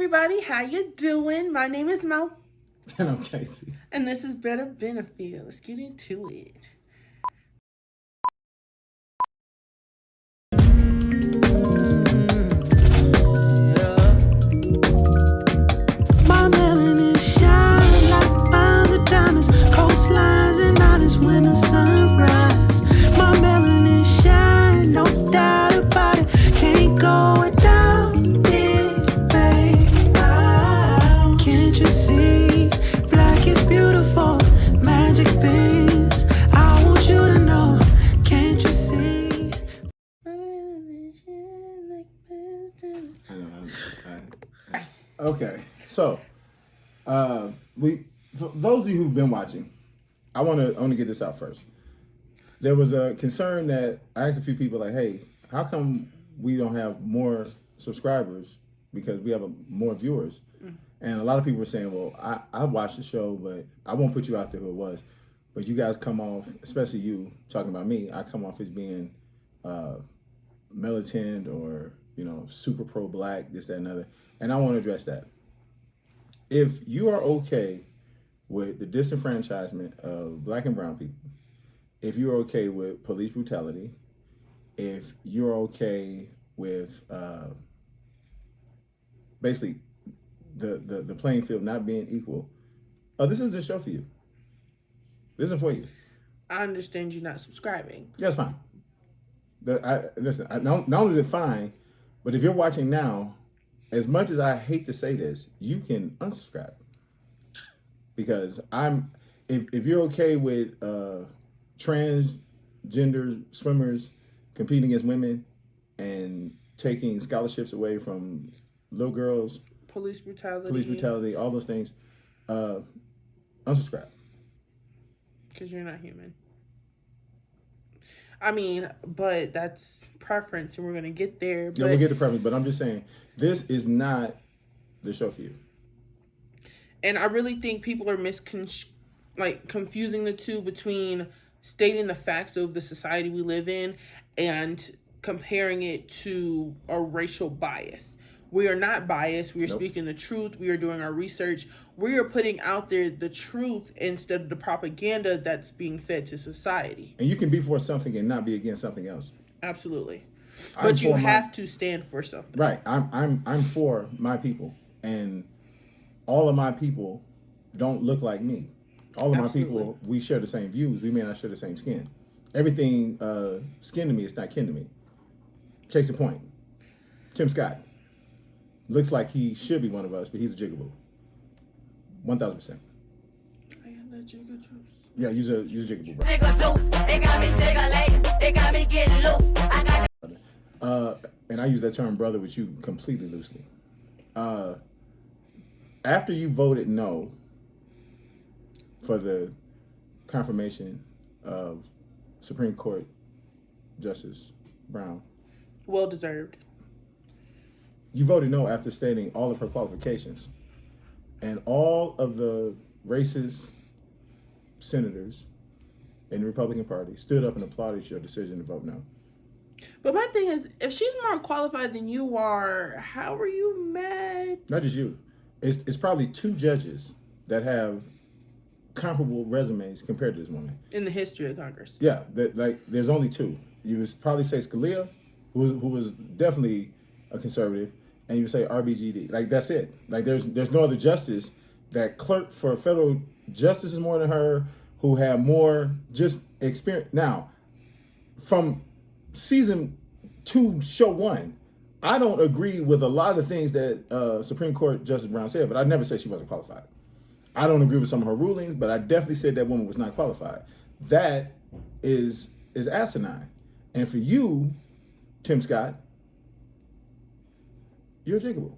everybody, how you doing? My name is Mo. And I'm Casey. And this is Better Benefit. Let's get into it. My melanin shine like miles of diamonds, coastlines and islands when the sunrise. My melanin shine, no doubt about it. Can't go without it, babe. Can't you see? Black is beautiful, magic things. I want you to know. Can't you see? Okay, so for those of you who've been watching, I want to get this out first. There was a concern that I asked a few people, like, "Hey, how come we don't have more subscribers because we have more viewers?" And a lot of people were saying, "Well, I watched the show, but I won't put you out there who it was. But you guys come off, especially you talking about me, I come off as being militant or super pro black, this, that, and other." And I want to address that. If you are okay with the disenfranchisement of black and brown people, if you're okay with police brutality, if you're okay with basically the playing field not being equal, this is the show for you. This isn't for you. I understand you not subscribing. Yeah, it's fine. Not only is it fine, but if you're watching now, as much as I hate to say this, you can unsubscribe. Because if you're okay with transgender swimmers competing against women and taking scholarships away from little girls, police brutality, all those things, unsubscribe. Because you're not human. I mean, but that's preference, and we're going to get there. Yeah, we'll get to preference, but I'm just saying, this is not the show for you. And I really think people are confusing the two between stating the facts of the society we live in and comparing it to a racial bias. We are not biased. We are speaking the truth. We are doing our research. We are putting out there the truth instead of the propaganda that's being fed to society. And you can be for something and not be against something else. Absolutely. But you have to stand for something. Right. I'm for my people. And all of my people don't look like me. All of my people, we share the same views. We may not share the same skin. Everything skin to me is not kin to me. Case in point, Tim Scott. Looks like he should be one of us, but he's a jigaboo. 1,000%. I am the jigga juice. Yeah, use a jigaboo, bro. Jigga juice, they got me jiggling, they got me getting loose. And I use that term brother with you completely loosely. After you voted no for the confirmation of Supreme Court Justice Brown. Well deserved. You voted no after stating all of her qualifications. And all of the racist senators in the Republican Party stood up and applauded your decision to vote no. But my thing is, if she's more qualified than you are, how are you mad? Not just you. It's probably two judges that have comparable resumes compared to this woman. In the history of Congress. Yeah, there's only two. You would probably say Scalia, who was definitely a conservative, and you would say RBGD. Like, that's it. Like, there's no other justice that clerked for federal justices more than her, who had more just experience. Now, from season 2, show 1, I don't agree with a lot of things that Supreme Court Justice Brown said, but I never said she wasn't qualified. I don't agree with some of her rulings, but I definitely said that woman was not qualified. That is asinine. And for you, Tim Scott, you're a jigaboo.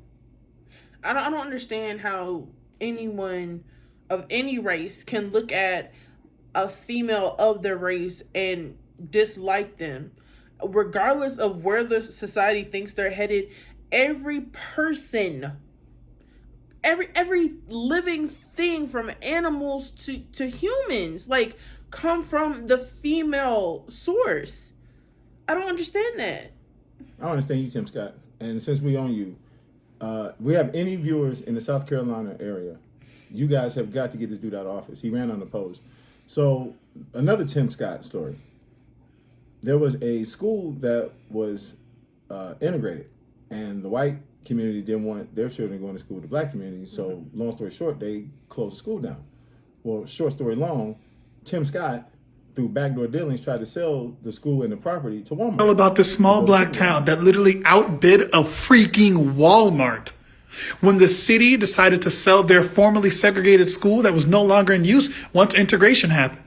I don't understand how anyone of any race can look at a female of their race and dislike them. Regardless of where the society thinks they're headed, every person, every living thing from animals to humans, like, come from the female source. I don't understand that. I understand you, Tim Scott. And since we own you, We have any viewers in the South Carolina area, you guys have got to get this dude out of office. He ran unopposed. So another Tim Scott story. There was a school that was integrated, and the white community didn't want their children going to school with the black community. So long story short, they closed the school down. Well, short story long, Tim Scott, through backdoor dealings, tried to sell the school and the property to Walmart. All about this small black town that literally outbid a freaking Walmart. When the city decided to sell their formerly segregated school that was no longer in use once integration happened.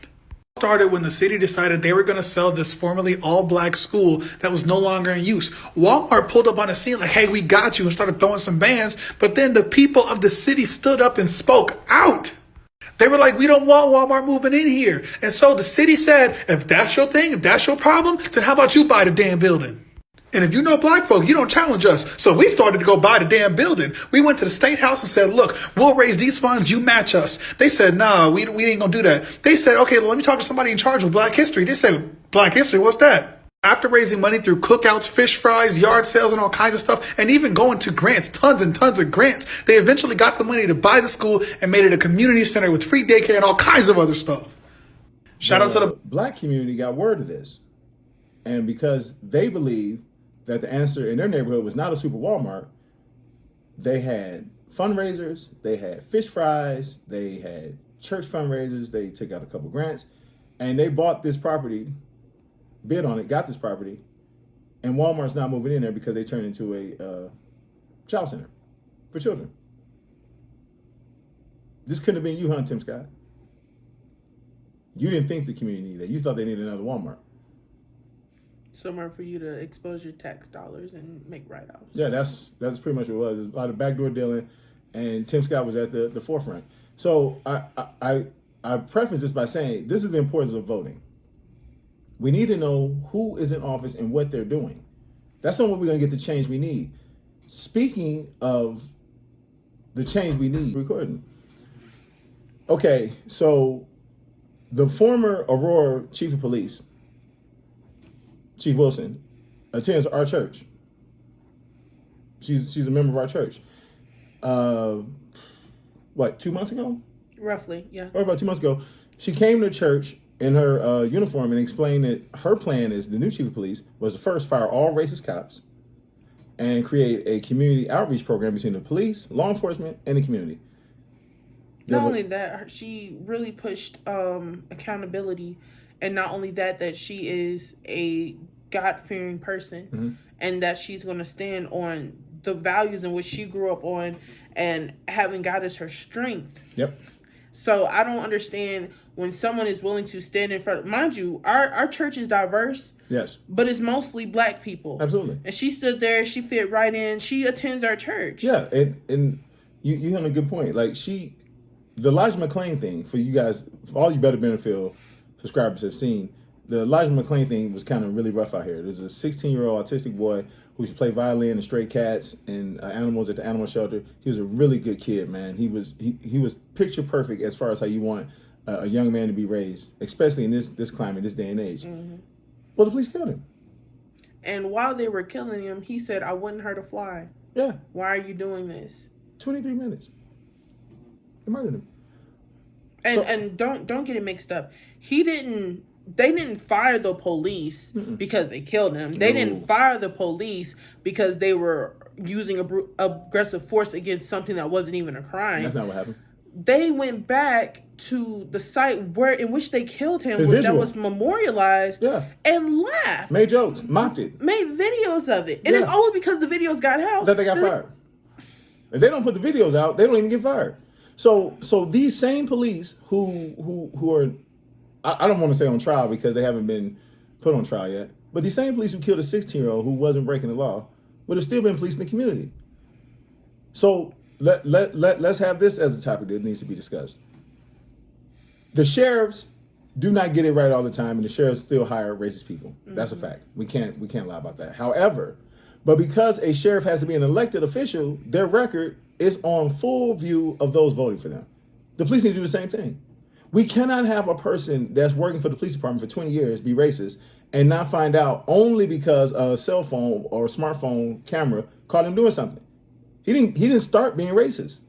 Started when the city decided they were going to sell this formerly all-black school that was no longer in use. Walmart pulled up on the scene like, hey, we got you, and started throwing some bans. But then the people of the city stood up and spoke out. They were like, we don't want Walmart moving in here. And so the city said, if that's your thing, if that's your problem, then how about you buy the damn building? And if you know black folk, you don't challenge us. So we started to go buy the damn building. We went to the state house and said, look, we'll raise these funds, you match us. They said, nah, we ain't gonna do that. They said, okay, well, let me talk to somebody in charge of black history. They said, black history, what's that? After raising money through cookouts, fish fries, yard sales, and all kinds of stuff, and even going to grants, tons and tons of grants, they eventually got the money to buy the school and made it a community center with free daycare and all kinds of other stuff. Shout out to the black community got word of this. And because they believe that the answer in their neighborhood was not a super Walmart, they had fundraisers, they had fish fries, they had church fundraisers, they took out a couple grants, and they bought this property, bid on it, got this property, and Walmart's not moving in there because they turned into a child center for children. This couldn't have been you, huh, Tim Scott? You didn't think the community needed that. You thought they needed another Walmart. Somewhere for you to expose your tax dollars and make write-offs. Yeah, that's pretty much what it was. It was a lot of backdoor dealing, and Tim Scott was at the forefront. So I preface this by saying this is the importance of voting. We need to know who is in office and what they're doing. That's not what we're going to get the change we need. Speaking of the change we need, recording. Okay, so the former Aurora chief of police, Chief Wilson, attends our church. She's a member of our church. 2 months ago? Roughly, yeah. Or about 2 months ago, she came to church in her uniform and explained that her plan as the new chief of police was to first fire all racist cops and create a community outreach program between the police, law enforcement, and the community. Not only that, she really pushed accountability, and not only that she is a God-fearing person, and that she's going to stand on the values in which she grew up on, and having God as her strength. Yep. So I don't understand when someone is willing to stand in front. Mind you, our church is diverse. Yes. But it's mostly black people. Absolutely. And she stood there. She fit right in. She attends our church. Yeah, and you have a good point. Like the Elijah McClain thing, for you guys, for all you Better Benefield subscribers have seen, the Elijah McClain thing was kind of really rough out here. There's a 16-year-old autistic boy who used to play violin and stray cats and animals at the animal shelter. He was a really good kid, man. He was picture perfect as far as how you want a young man to be raised, especially in this climate, this day and age. Mm-hmm. Well, the police killed him. And while they were killing him, he said, "I wouldn't hurt a fly." Yeah. Why are you doing this? 23 minutes. They murdered him. And don't get it mixed up. They didn't fire the police because they killed him. They didn't fire the police because they were using aggressive force against something that wasn't even a crime. That's not what happened. They went back to the site in which they killed him, that was memorialized, and laughed. Made jokes, mocked it. Made videos of it. And it's only because the videos got out that they got fired. If they don't put the videos out, they don't even get fired. So these same police who are, I don't want to say on trial because they haven't been put on trial yet, but these same police who killed a 16-year-old who wasn't breaking the law would have still been policing the community. So let's have this as a topic that needs to be discussed. The sheriffs do not get it right all the time, and the sheriffs still hire racist people. That's a fact. We can't lie about that. However, but because a sheriff has to be an elected official, their record is on full view of those voting for them. The police need to do the same thing. We cannot have a person that's working for the police department for 20 years be racist and not find out only because a cell phone or a smartphone camera caught him doing something. He didn't start being racist.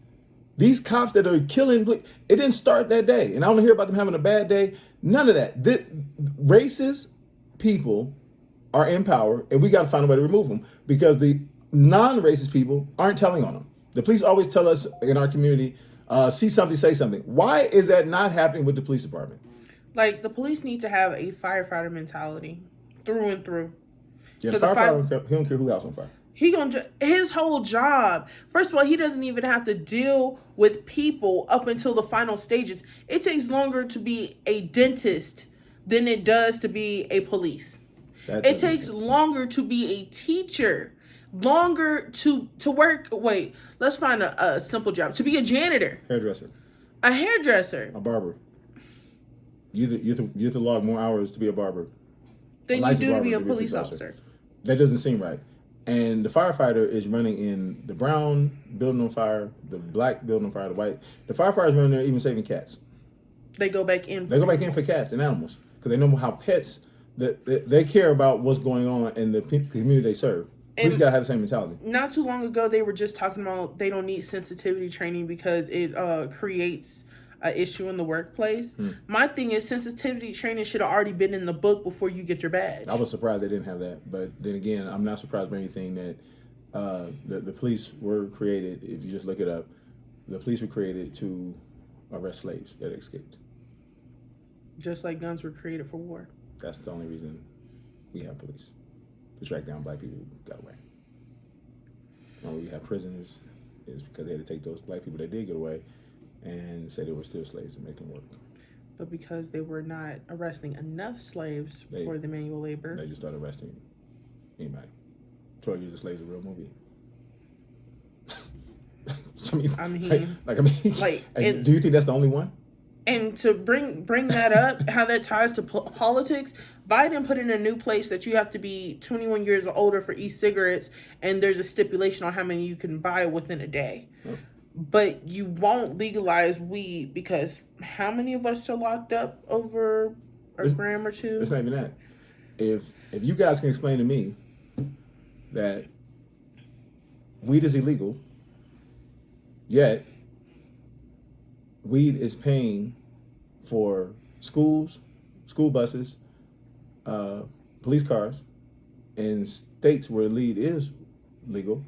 These cops that are killing, it didn't start that day. And I don't hear about them having a bad day. None of that. Racist people are in power, and we got to find a way to remove them because the non-racist people aren't telling on them. The police always tell us in our community, see something, say something. Why is that not happening with the police department? Like, the police need to have a firefighter mentality through and through. Yeah, the firefighter, he don't care who else on fire. His whole job. First of all, he doesn't even have to deal with people up until the final stages. It takes longer to be a dentist than it does to be a police. It takes longer to be a teacher, longer to work. Wait, let's find a simple job. To be a janitor, Hairdresser, a hairdresser, a barber. You have to log more hours to be a barber than you do to be a police officer. That doesn't seem right. And the firefighter is running in the brown building on fire, the black building on fire, the white. The firefighters running there even saving cats. They go back in. They go back in for cats and animals because they know how pets that they care about what's going on in the community they serve. Police gotta have the same mentality. Not too long ago, they were just talking about they don't need sensitivity training because it creates an issue in the workplace. My thing is sensitivity training should have already been in the book before you get your badge. I was surprised they didn't have that, but then again, I'm not surprised by anything that the police were created. If you just look it up, the police were created to arrest slaves that escaped. Just like guns were created for war. That's the only reason we have police, to track down black people who got away. The only reason we have prisons is because they had to take those black people that did get away and say they were still slaves and make them work. But because they were not arresting enough slaves for the manual labor, they just started arresting anybody. 12 Years a Slave is a real movie. So, do you think that's the only one? And to bring that up, how that ties to politics, Biden put in a new place that you have to be 21 years or older for e-cigarettes, and there's a stipulation on how many you can buy within a day. Oh. But you won't legalize weed because how many of us are locked up over a gram or two? It's not even that. If you guys can explain to me that weed is illegal, yet weed is paying for schools, school buses, police cars, in states where weed is legal.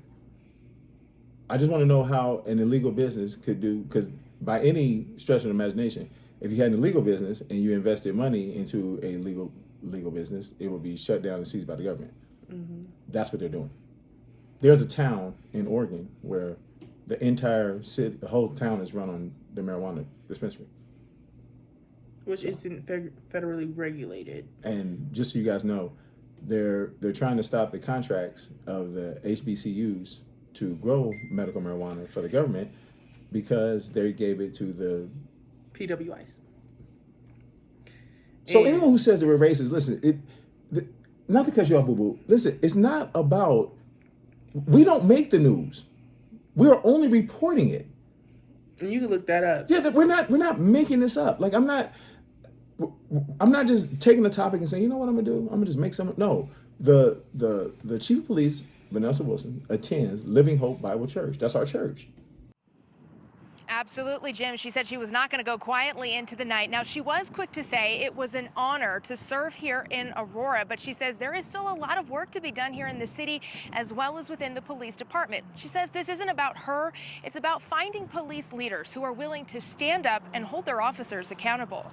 I just want to know how an illegal business could do, because by any stretch of the imagination, if you had an illegal business and you invested money into a legal business, it would be shut down and seized by the government. Mm-hmm. That's what they're doing. There's a town in Oregon where the entire city, the whole town is run on the marijuana dispensary. Which isn't federally regulated. And just so you guys know, they're trying to stop the contracts of the HBCUs to grow medical marijuana for the government because they gave it to the PWIs. So anyone who says that we're racist, listen, not to cut you off, boo-boo, listen, it's not about, we don't make the news. We're only reporting it. And you can look that up. Yeah, we're not making this up. Like, I'm not just taking a topic and saying, you know what I'm gonna do? I'm gonna just make some. No, the chief of police, Vanessa Wilson, attends Living Hope Bible Church. That's our church. Absolutely, Jim. She said she was not going to go quietly into the night. Now, she was quick to say it was an honor to serve here in Aurora, but she says there is still a lot of work to be done here in the city as well as within the police department. She says this isn't about her. It's about finding police leaders who are willing to stand up and hold their officers accountable.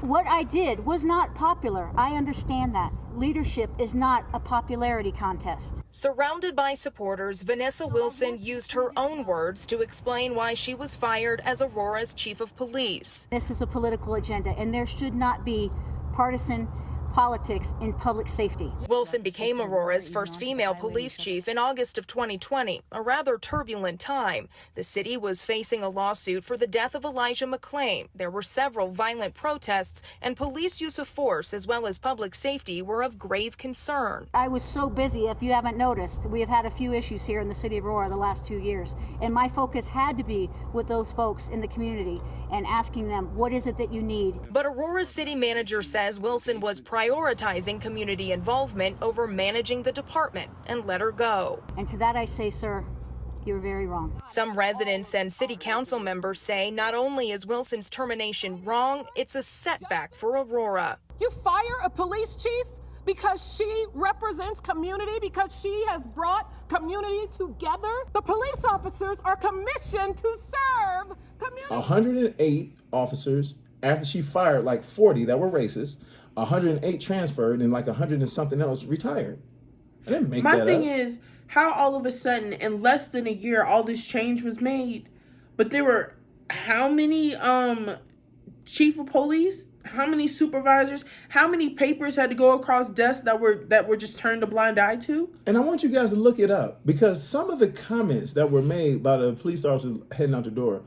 What I did was not popular. I understand that. Leadership is not a popularity contest. Surrounded by supporters, Vanessa Wilson used her own words to explain why she was fired as Aurora's chief of police. This is a political agenda, and there should not be partisan politics in public safety. Wilson became Aurora's first female police chief in August of 2020, a rather turbulent time. The city was facing a lawsuit for the death of Elijah McClain. There were several violent protests, and police use of force as well as public safety were of grave concern. I was so busy, if you haven't noticed, we have had a few issues here in the city of Aurora the last 2 years, and my focus had to be with those folks in the community and asking them, what is it that you need? But Aurora's city manager says Wilson was prioritizing community involvement over managing the department and let her go. And to that I say, sir, You're very wrong. Some residents and city council members say not only is Wilson's termination wrong, it's a setback for Aurora. You fire a police chief because she represents community, because she has brought community together. The police officers are commissioned to serve community. 108 officers, after she fired like 40 that were racist, 108 transferred, and like 100 and something else retired. I didn't make that up. My thing is, how all of a sudden, in less than a year, all this change was made, but there were how many chief of police, how many supervisors, how many papers had to go across desks that were just turned a blind eye to? And I want you guys to look it up, because some of the comments that were made by the police officers heading out the door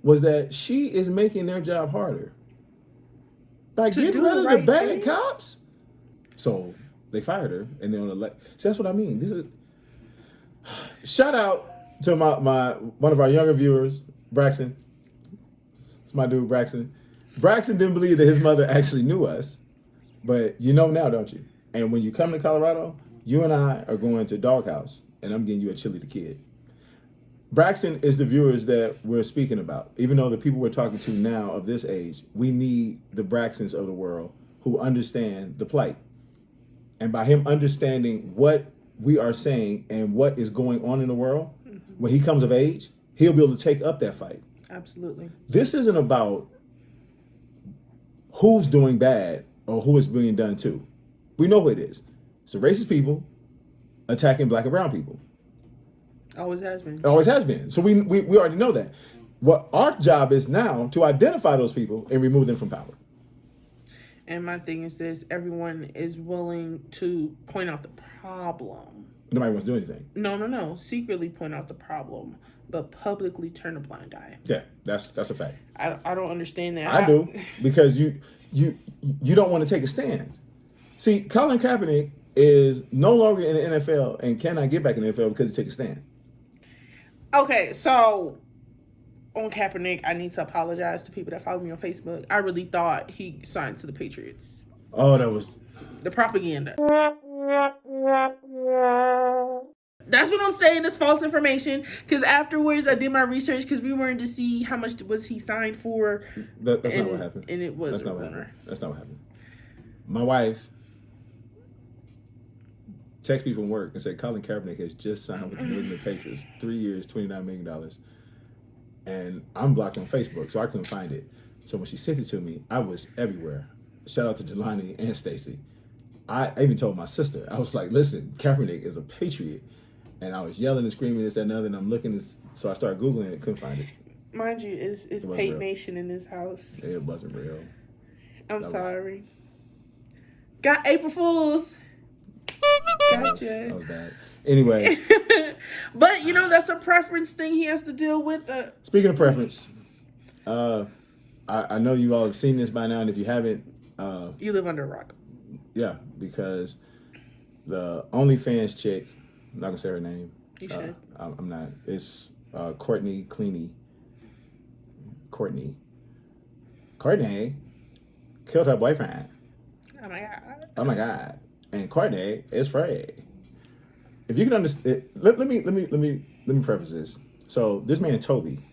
was that she is making their job harder by To getting do rid the of right the bad thing? cops. So they fired her, and then on the see, that's what I mean. This is shout out to my one of our younger viewers, Braxton. It's my dude, Braxton. Braxton didn't believe that his mother actually knew us, but you know now, don't you? And when you come to Colorado, you and I are going to Doghouse, and I'm getting you a Chili the Kid. Braxton is the viewers that we're speaking about. Even though the people we're talking to now of this age, we need the Braxtons of the world who understand the plight. And by him understanding what we are saying and what is going on in the world, when he comes of age, he'll be able to take up that fight. Absolutely. This isn't about who's doing bad or who is being done to. We know who it is. It's the racist people attacking black and brown people. Always has been. It always has been. So we already know that. What our job is now to identify those people and remove them from power. And my thing is this: everyone is willing to point out the problem. Nobody wants to do anything. No. Secretly point out the problem, but publicly turn a blind eye. Yeah, that's a fact. I don't understand that. I do, because you don't want to take a stand. See, Colin Kaepernick is no longer in the NFL and cannot get back in the NFL because he took a stand. Okay, so on Kaepernick, I need to apologize to people that follow me on Facebook. I really thought he signed to the Patriots. Oh, that was The propaganda. That's what I'm saying is false information. Because afterwards, I did my research because we wanted to see how much was he signed for. that's not what happened. And it was That's a not what winner. happened. That's not what happened. My wife texted me from work and said Colin Kaepernick has just signed with the New England Patriots, 3 years, $29 million. And I'm blocked on Facebook, so I couldn't find it. So when she sent it to me, I was everywhere. Shout out to Jelani and Stacy. I even told my sister, I was like, listen, Kaepernick is a Patriot. And I was yelling and screaming this, that, and other, and I'm looking, so I started Googling it, couldn't find it. Mind you, it's wasn't Pate real. Nation in this house. It wasn't real. I'm That was- sorry. Got April Fools. That Gotcha. was bad. Anyway, But, that's a preference thing he has to deal with. speaking of preference, I know you all have seen this by now, and if you haven't, You live under a rock. yeah, because the OnlyFans chick, I'm not gonna say her name. You should. I'm not. It's Courtney Cleany. Courtney killed her boyfriend. Oh, my God. Oh my God! And Courtney is free. If you can understand, let me preface this. So this man Toby,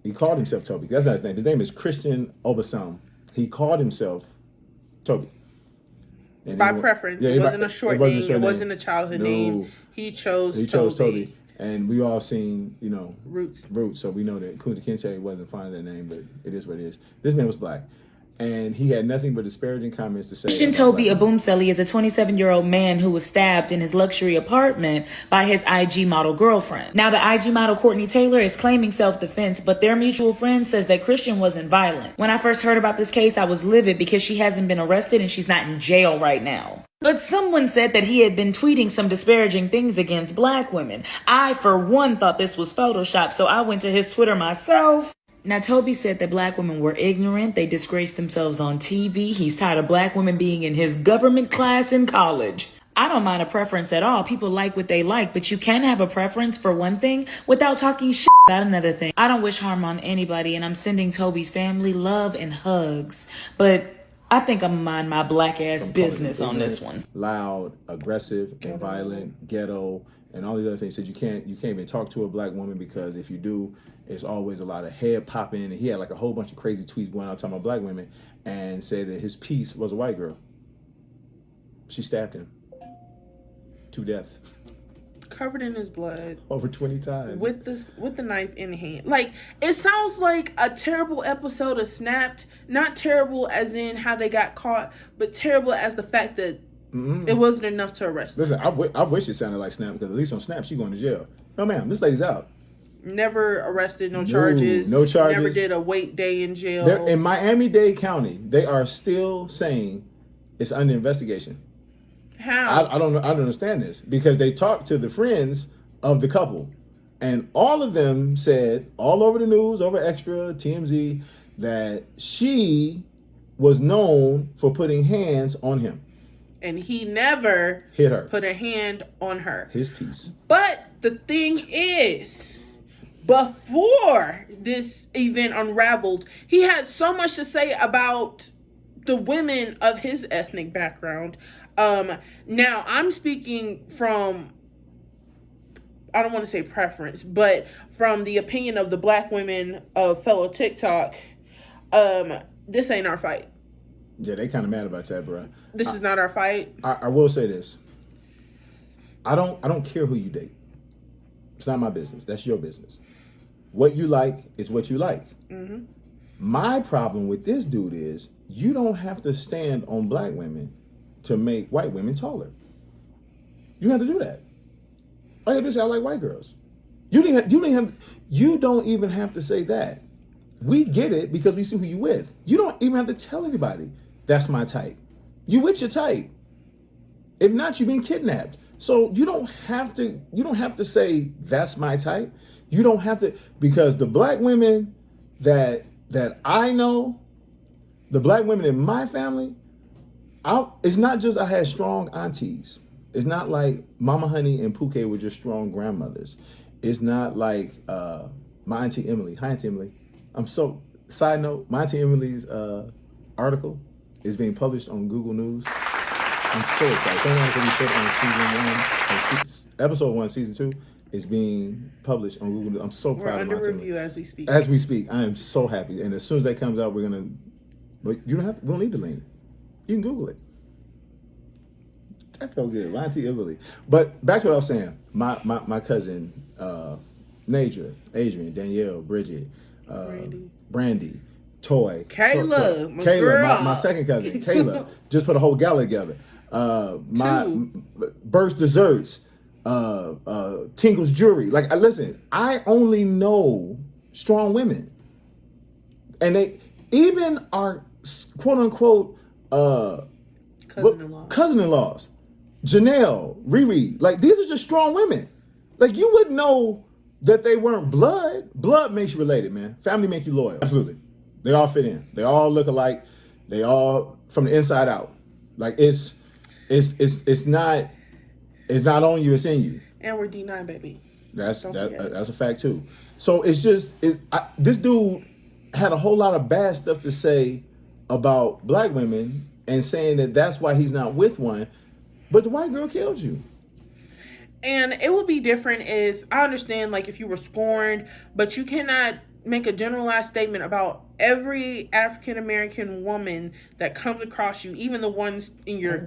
he called himself Toby. That's not his name. His name is Christian Obasam. He called himself Toby. And By he- preference. yeah, It wasn't a short name. It name. wasn't a childhood No. name. He chose Toby. And we all seen, Roots. So we know that Kunta Kinte wasn't fond of that name, but it is what it is. This man was black. And he had nothing but disparaging comments to say. Christian about Toby black people. Abumseli is a 27-year-old man who was stabbed in his luxury apartment by his IG model girlfriend. Now, the IG model Courtney Taylor is claiming self-defense, but their mutual friend says that Christian wasn't violent. When I first heard about this case, I was livid because she hasn't been arrested and she's not in jail right now. But someone said that he had been tweeting some disparaging things against black women. I, for one, thought this was Photoshop, so I went to his Twitter myself. Now, Toby said that black women were ignorant. They disgraced themselves on TV. He's tired of black women being in his government class in college. I don't mind a preference at all. People like what they like, but you can have a preference for one thing without talking shit about another thing. I don't wish harm on anybody, and I'm sending Toby's family love and hugs. But I think I'm gonna mind my black ass business on this one. Loud, aggressive, and violent, ghetto, and all these other things. Said you can't even talk to a black woman because if you do, it's always a lot of head popping. And he had like a whole bunch of crazy tweets going out talking about black women, and said that his piece was a white girl. She stabbed him to death. Covered in his blood. Over 20 times. With the knife in hand. Like, it sounds like a terrible episode of Snapped. Not terrible as in how they got caught, but terrible as the fact that it wasn't enough to arrest them. Listen, I wish it sounded like Snap, because at least on Snap, she going to jail. No, ma'am, this lady's out. Never arrested, no charges. No charges. Never did a wait day in jail. In Miami-Dade County, they are still saying it's under investigation. How? I don't know. I don't understand this, because they talked to the friends of the couple, and all of them said, all over the news, over Extra, TMZ, that she was known for putting hands on him. And he never hit her, put a hand on her. His piece. But the thing is, before this event unraveled, he had so much to say about the women of his ethnic background. Now I'm speaking from, I don't want to say preference, but from the opinion of the black women of fellow TikTok. This ain't our fight. Yeah, they kind of mad about that, bro. This is not our fight. I will say this. I don't care who you date. It's not my business. That's your business. What you like is what you like. Mm-hmm. My problem with this dude is you don't have to stand on black women to make white women taller. You don't have to do that. All you have to say, I like white girls. You don't even have to say that. We get it because we see who you with. You don't even have to tell anybody that's my type. You with your type. If not, you've been kidnapped. So you don't have to say that's my type. You don't have to, because the black women that I know, the black women in my family, it's not just I had strong aunties. It's not like Mama Honey and Pookie were just strong grandmothers. It's not like my Auntie Emily. Hi, Auntie Emily. Side note, my Auntie Emily's article is being published on Google News. I'm so excited. Something that we put on season 1, episode 1, season 2 is being published on Google News. I'm so proud of my Auntie Emily. We're under review as we speak. As we speak, I am so happy. And as soon as that comes out, we don't need the link. You can Google it. That felt good. My Auntie Emily. But back to what I was saying. My cousin, Nadra, Adrian, Danielle, Bridget, Brandy, Toy, Kayla, my Kayla, girl. my second cousin, Kayla, just put a whole gala together. My Burst Desserts, Tinkle's Jewelry. Like, listen, I only know strong women, and they even are quote unquote cousin-in-laws. Janelle, Riri, like these are just strong women. Like you wouldn't know that they weren't blood. Blood makes you related, man. Family make you loyal. Absolutely. They all fit in. They all look alike. They all from the inside out. Like it's not on you, it's in you. And we're D9, baby. That's a fact too. So it's just this dude had a whole lot of bad stuff to say about black women and saying that that's why he's not with one, but the white girl killed you. And it would be different if, I understand, like, if you were scorned, but you cannot make a generalized statement about every African-American woman that comes across you, even the ones in your...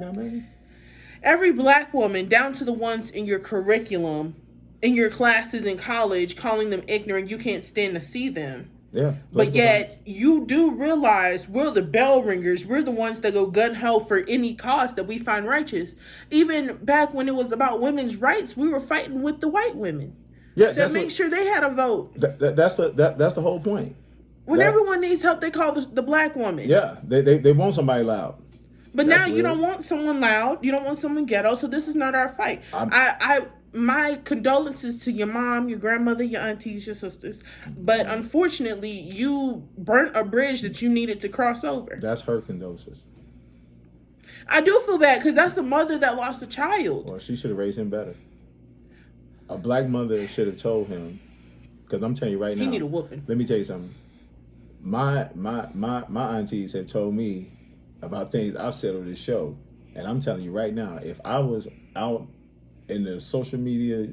Every black woman, down to the ones in your curriculum, in your classes in college, calling them ignorant, you can't stand to see them. Yeah. But yet, you do realize we're the bell ringers. We're the ones that go gun-ho for any cause that we find righteous. Even back when it was about women's rights, we were fighting with the white women. Yes, to make sure they had a vote. That's the whole point. When everyone needs help, they call the black woman. Yeah, they want somebody loud. But now you don't want someone loud. You don't want someone ghetto. So this is not our fight. My condolences to your mom, your grandmother, your aunties, your sisters. But unfortunately, you burnt a bridge that you needed to cross over. That's her condolences. I do feel bad because that's the mother that lost a child. Well, she should have raised him better. A black mother should have told him, because I'm telling you right now. He need a whooping. Let me tell you something. My aunties have told me about things I've said on this show. And I'm telling you right now, if I was out in the social media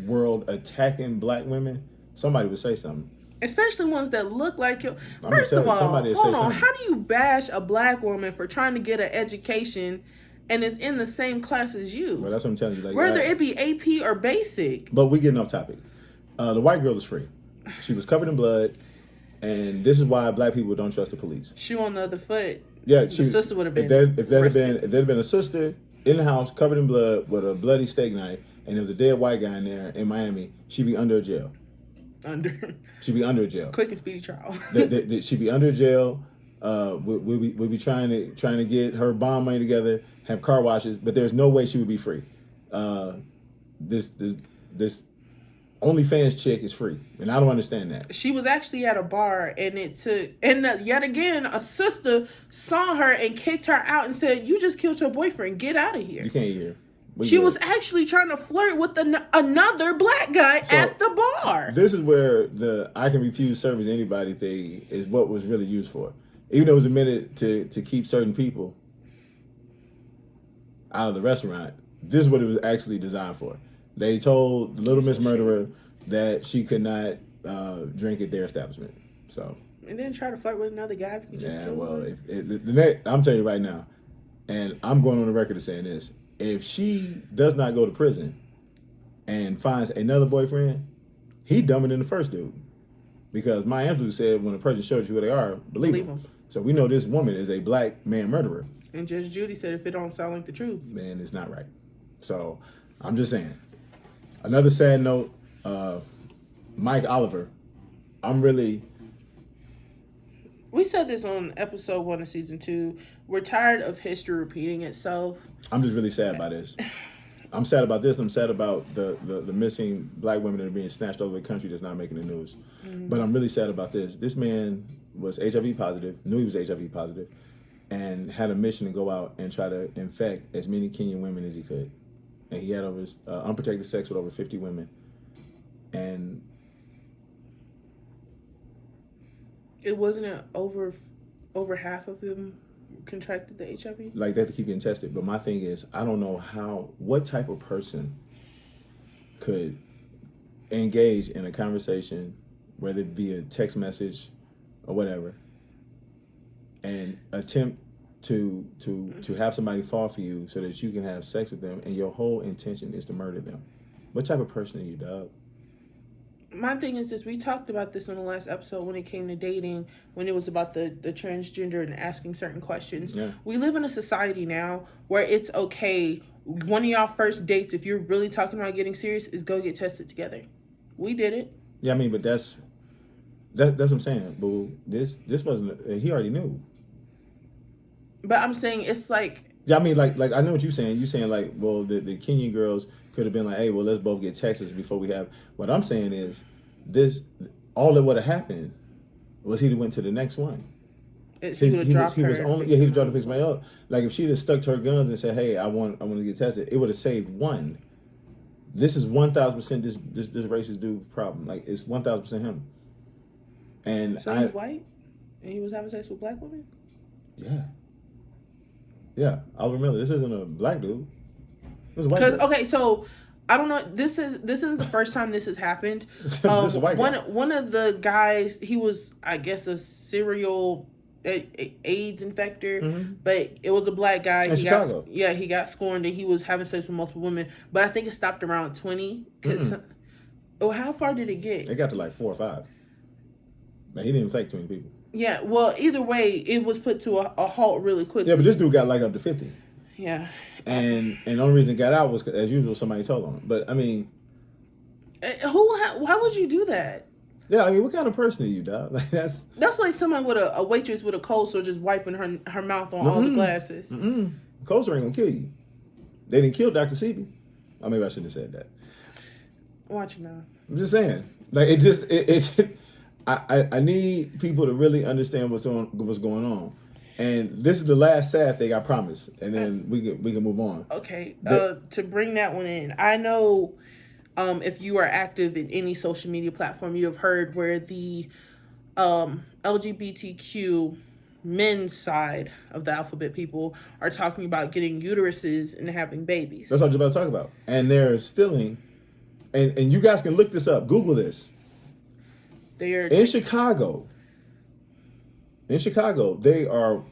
world attacking black women, somebody would say something. Especially ones that look like you. I'm First gonna of tell you, all, somebody hold say on. something. How do you bash a black woman for trying to get an education and is in the same class as you? Well, that's what I'm telling you. Like, whether it be AP or basic. But we getting off topic. The white girl is free. She was covered in blood, and this is why black people don't trust the police. Shoe on the other foot. Yeah, the sister would have been. If there had been a sister in the house covered in blood with a bloody steak knife, and there was a dead white guy in there in Miami, she'd be under jail. She'd be under jail. Quick and speedy trial. She'd be under jail. We'll be trying to get her bond money together, have car washes, but there's no way she would be free. This OnlyFans chick is free, and I don't understand that. She was actually at a bar, and yet again, a sister saw her and kicked her out and said, "You just killed your boyfriend. Get out of here." You can't hear. She was actually trying to flirt with another black guy at the bar. This is where the I can refuse service to anybody thing is what was really used for. Even though it was admitted to keep certain people out of the restaurant, this is what it was actually designed for. They told Little Miss Murderer that she could not drink at their establishment. So and then try to flirt with another guy if you just kill him. I'm telling you right now, and I'm going on the record of saying this. If she does not go to prison and finds another boyfriend, he dumber than the first dude. Because Maya Angelou said when a person shows you who they are, believe them. So we know this woman is a black man murderer. And Judge Judy said if it don't sound like the truth, man, it's not right. So I'm just saying. Another sad note, Mike Oliver. We said this on episode 1 of season 2. We're tired of history repeating itself. I'm just really sad by this. I'm sad about this. I'm sad about the missing black women that are being snatched over the country that's not making the news. Mm-hmm. But I'm really sad about this. This man was HIV positive, knew he was HIV positive, and had a mission to go out and try to infect as many Kenyan women as he could. And he had over unprotected sex with over 50 women. And it wasn't over half of them contracted the HIV? Like, they have to keep getting tested. But my thing is, I don't know what type of person could engage in a conversation, whether it be a text message or whatever, and attempt to have somebody fall for you so that you can have sex with them, and your whole intention is to murder them. What type of person are you, dog? My thing is this, we talked about this on the last episode when it came to dating, when it was about the transgender and asking certain questions. Yeah. We live in a society now where it's okay, one of y'all first dates, if you're really talking about getting serious, is go get tested together. We did it. Yeah, I mean, but that's what I'm saying. But this wasn't, he already knew. But I'm saying it's like... Yeah, I mean, like I know what you're saying. You're saying, like, well, the Kenyan girls could have been like, hey, well, let's both get Texas before we have... What I'm saying is, all that would have happened was he'd have went to the next one. He would have dropped her. He would have dropped to pick somebody up. Like, if she'd have stuck to her guns and said, hey, I want to get tested, it would have saved one. This is 1,000% this racist dude problem. Like, it's 1,000% him. And so he's white? And he was having sex with black women? Yeah. Yeah, Oliver Miller. This isn't a black dude. It was a white dude. Okay, so I don't know. This isn't the first time this has happened. This is a white guy. One of the guys, he was, I guess, a serial AIDS infector, mm-hmm. but it was a black guy. In Chicago. He got scorned and he was having sex with multiple women. But I think it stopped around 20. How far did it get? It got to like 4 or 5. Like, he didn't infect 20 people. Yeah, well, either way, it was put to a halt really quickly. Yeah, but this dude got like up to 50. Yeah. And the only reason it got out was, as usual, somebody told on him. But, I mean... Why would you do that? Yeah, I mean, what kind of person are you, dog? Like, that's like someone with a waitress with a cold sore just wiping her mouth on all the glasses. Cold sore ain't gonna kill you. They didn't kill Dr. Sebi. Oh, maybe I shouldn't have said that. Watch now. I'm just saying. Like, it I need people to really understand what's going on. And this is the last sad thing, I promise. And then we can move on. Okay. To bring that one in, I know if you are active in any social media platform, you have heard where the LGBTQ men's side of the alphabet people are talking about getting uteruses and having babies. That's what I'm about to talk about. And they're stealing, and you guys can look this up. Google this. They are In Chicago, they are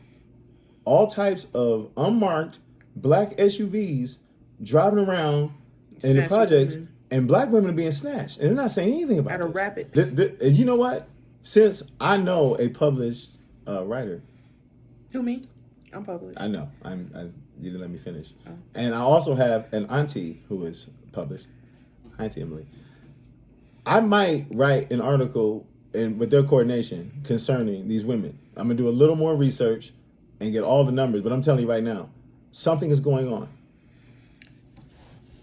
all types of unmarked black SUVs driving around in the Snatching projects, women. and black women are being snatched, and they're not saying anything about At a this. rapid And you know what? Since I know a published writer, Who, me? I'm published. I know you didn't let me finish, and I also have an auntie who is published, Auntie Emily. I might write an article with their coordination concerning these women. I'm gonna do a little more research and get all the numbers, but I'm telling you right now, something is going on.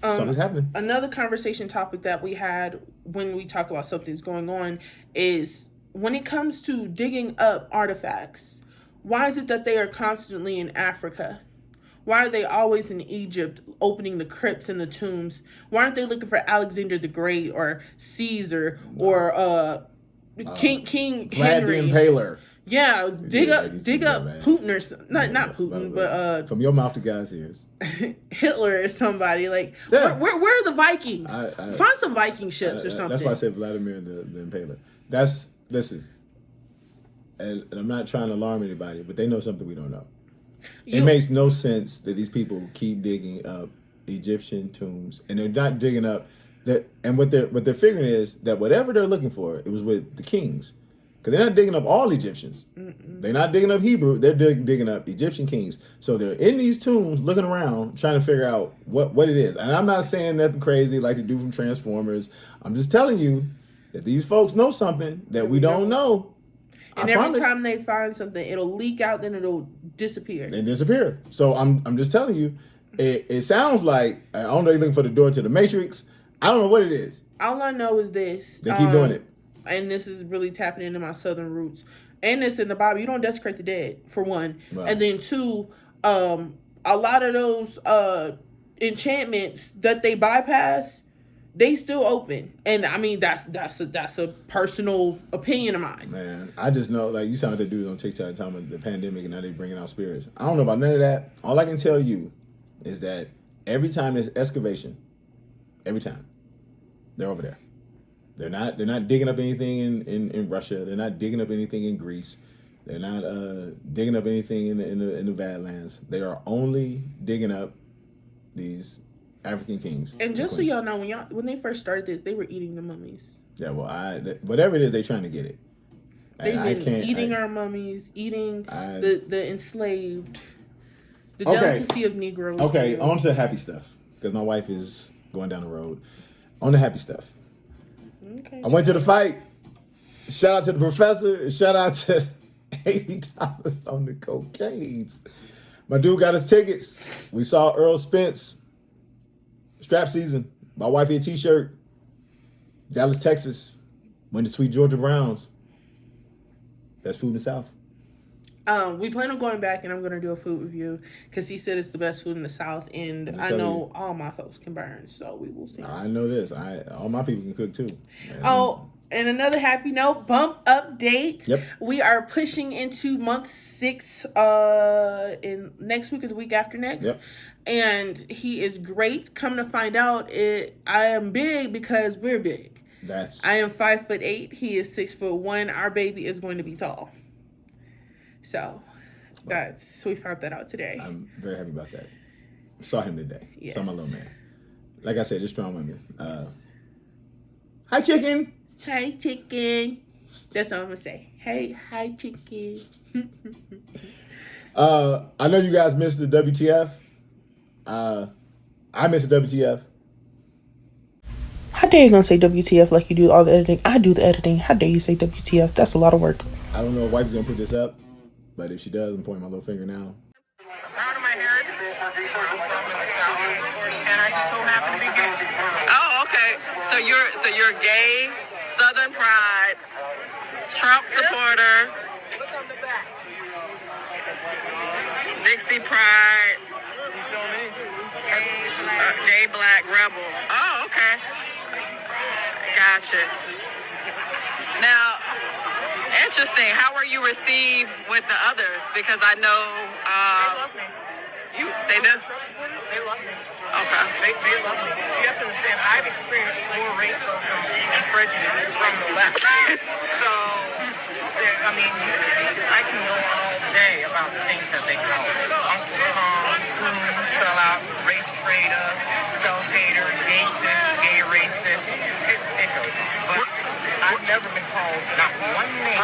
Something's happening. Another conversation topic that we had when we talk about something's going on is when it comes to digging up artifacts, why is it that they are constantly in Africa? Why are they always in Egypt opening the crypts and the tombs? Why aren't they looking for Alexander the Great or Caesar or King Vlad Henry? the Impaler. Yeah, dig up man. Putin or not Putin, but from your mouth to God's ears. Hitler or somebody. Like, Yeah. where are the Vikings? I- Find some Viking ships or something. That's why I said Vladimir the Impaler. Listen, and I'm not trying to alarm anybody, but they know something we don't know. It makes no sense that these people keep digging up Egyptian tombs, and they're not digging up that. And what they're figuring is that whatever they're looking for, it was with the kings, because they're not digging up all Egyptians. They're not digging up Hebrew. They're digging up Egyptian kings. So they're in these tombs, looking around, trying to figure out what it is. And I'm not saying nothing crazy like the dude from Transformers. I'm just telling you that these folks know something that we don't know. And every time they find something, it'll leak out, then it'll disappear. They disappear. So I'm just telling you, it sounds like, I don't know, you're looking for the door to the Matrix. I don't know what it is. All I know is this. They keep doing it. And this is really tapping into my Southern roots. And it's in the Bible. You don't desecrate the dead, for one. Right. And then two, a lot of those enchantments that they bypass, they still open. And I mean, that's a personal opinion of mine. Man, I just know, like, you saw the dudes on TikTok talking about the pandemic and now they bringing out spirits. I don't know about none of that. All I can tell you is that every time there's excavation, every time, they're over there. They're not digging up anything in Russia. They're not digging up anything in Greece. They're not digging up anything in the Badlands. They are only digging up these African kings. And just so y'all know, when they first started this, they were eating the mummies. Yeah, well, whatever it is, they're trying to get it. They've been eating our mummies, eating the enslaved, the delicacy of Negroes. Okay, on to the happy stuff, because my wife is going down the road. On the happy stuff. Okay. I went to the fight. Shout out to the professor. Shout out to $80 on the cocaines. My dude got his tickets. We saw Earl Spence. Strap season. My wifey a t-shirt. Dallas, Texas. Went to Sweet Georgia Browns. Best food in the South. We plan on going back, and I'm going to do a food review because he said it's the best food in the South, and I know all my folks can burn, so we will see. I know this. All my people can cook too. And another happy note, bump update. Yep. We are pushing into month 6 in next week or the week after next. Yep. And he is great. Come to find out, I am big because we're big. I am 5'8". He is 6'1". Our baby is going to be tall. So we found that out today. I'm very happy about that. Saw him today. Yes. Saw my little man. Like I said, just strong women. Hi, chicken. Hi, chicken. That's all I'm gonna say. Hey, hi, chicken. I know you guys missed the WTF. I missed the WTF. How dare you gonna say WTF like you do all the editing? I do the editing. How dare you say WTF? That's a lot of work. I don't know if wife's gonna put this up, but if she does, I'm pointing my little finger now. Proud of my heritage. I'm from the South, and I just so happen to be gay. Oh, okay. So you're gay, Southern pride, Trump supporter, Dixie pride, gay black rebel. Oh, okay. Gotcha. Now, Interesting. How were you received with the others? Because I know They love me. they do. They love me. Okay. They love me. You have to understand, I've experienced more racism and prejudice from the left. So, I mean, I can go on all day about the things that they call Uncle Tom, coon, sellout, race trader, self-hater, gayist, gay racist. It goes on. But I've never been called not one name.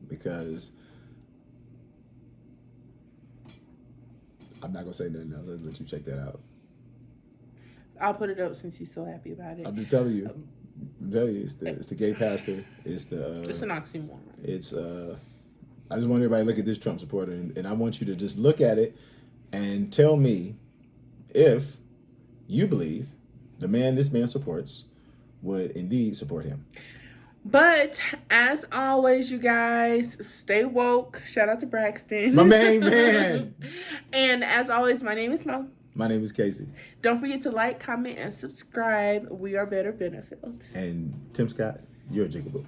Because I'm not gonna say nothing else. I'll let you check that out. I'll put it up since he's so happy about it. I'm just telling you. It's the gay pastor. It's an oxymoron. It's I just want everybody to look at this Trump supporter, and I want you to just look at it and tell me if you believe this man supports would indeed support him. But as always, you guys, stay woke. Shout out to Braxton. My main man. And as always, my name is Mo. My name is Casey. Don't forget to like, comment, and subscribe. We are Better Benefield. And Tim Scott, you're a jigaboo.